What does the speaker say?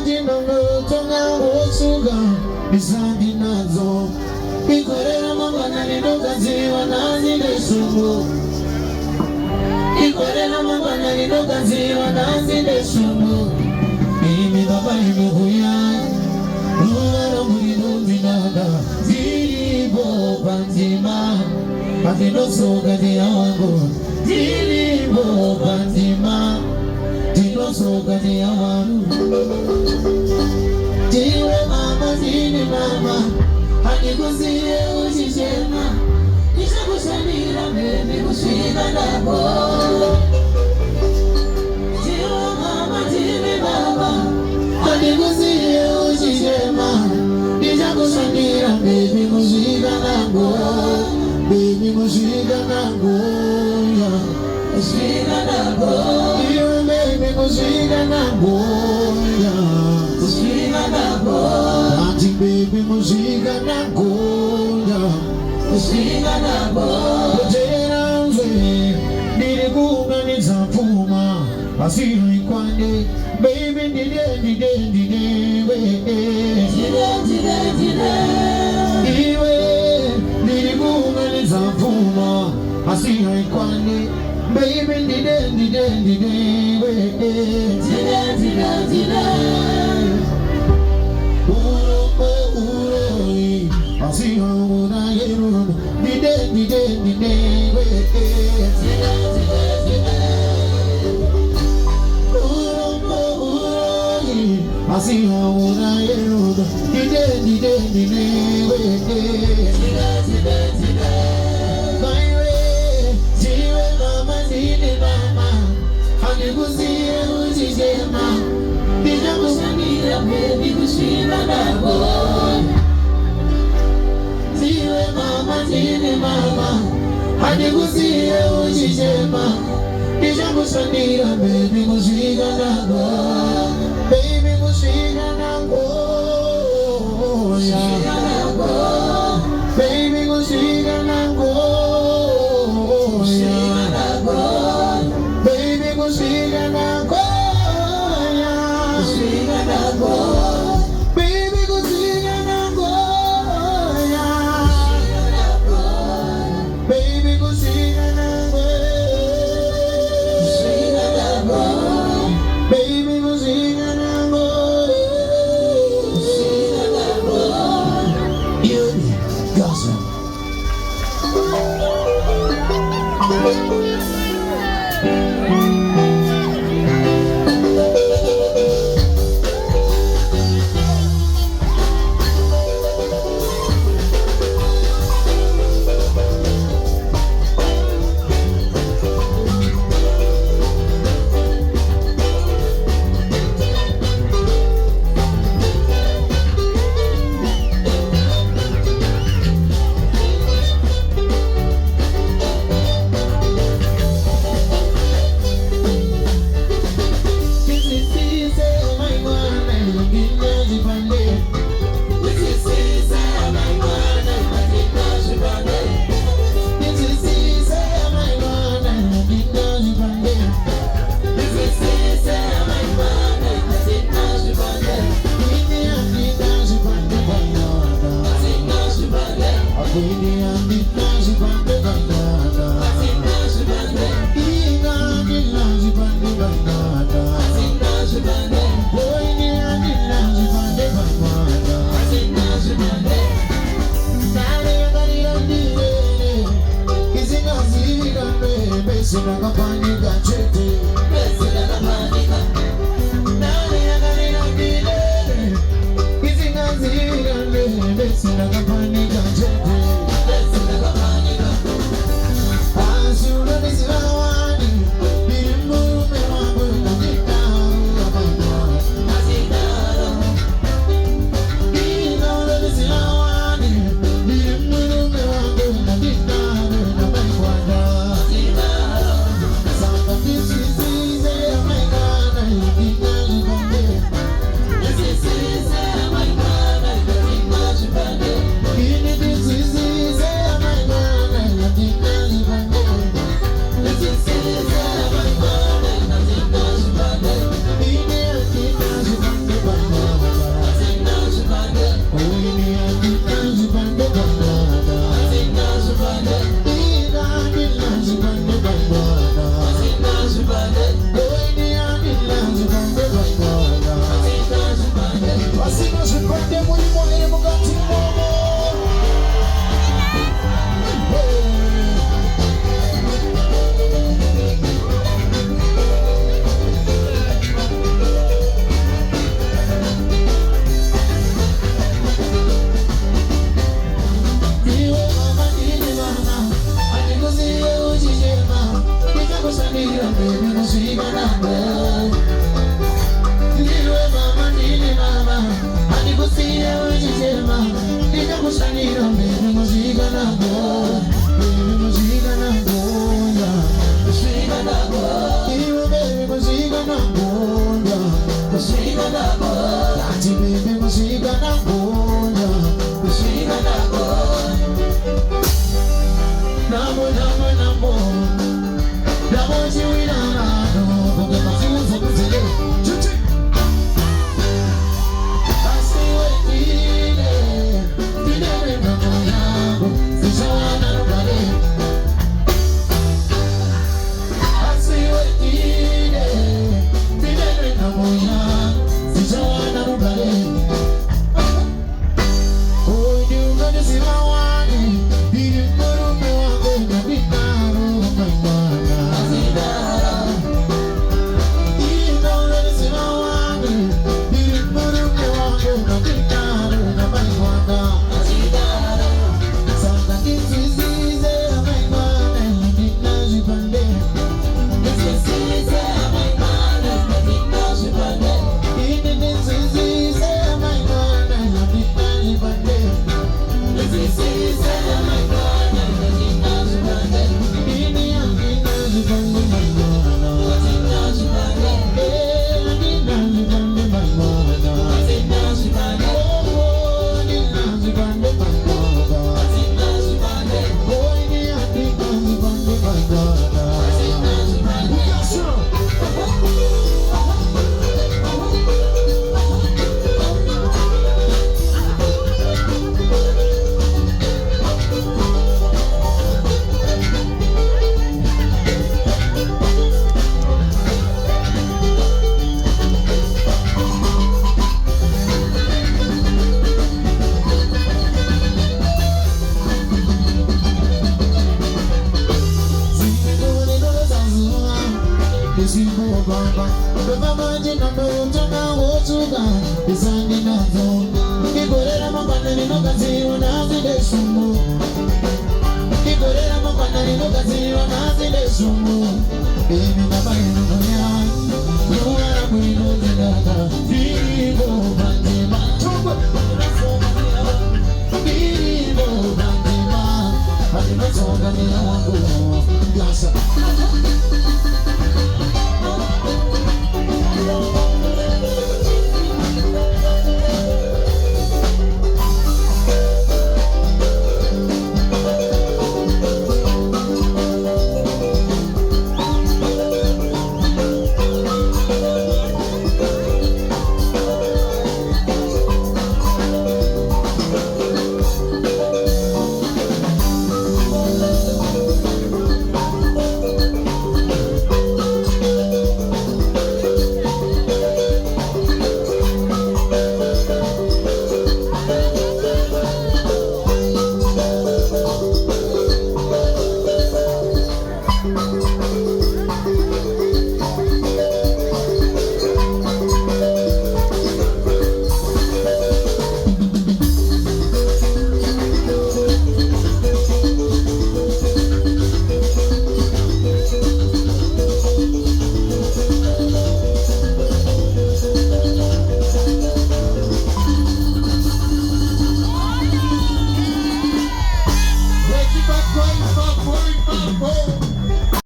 dinongo tonga osuga bisandi nazo ikorera mangana nidoga ziwa nazi desumo ikorera mangana nidoga ziwa nazi desumo imi baba imi huya ruwara murido zinada zilibo banzima Atino soga di awango Dilibo banzima Tino soga di awango Diwe mama zini mama Hanikuzie ujishema Nisha kushanira baby kushika nabo Diwe mama zini mama Hanikuzie ujishema Nisha kushanira baby kushika nabo Baby, mushiga nagoya, mushiga nagoya. You baby, mushiga nagoya, mushiga nagoya. Auntie baby, mushiga nagoya, mushiga nagoya. Kujera mwe, niligunga nizapuma, asiri kwande. Baby, dide, we. Dide. Iwe. Zavuma, asiha ikwani, baby dide, we. Dide. Uroi, asiha una yeru, dide, we. Dide. Uroi, asiha una yeru, dide, we. Dide. Hanikuzie ujishema Bija kushanira baby kushima nabo Ziwe mama zini mama Hanikuzie ujishema Bija kushanira baby kushika nabo Baby kushika nabo Kushika nabo Baby kushika nabo Kushika nabo Kushika nagoya, kushika nagoya, baby kushika nagoya, baby kushika nagoya, kushika nagoya, baby kushika nagoya, kushika nagoya. You gossip.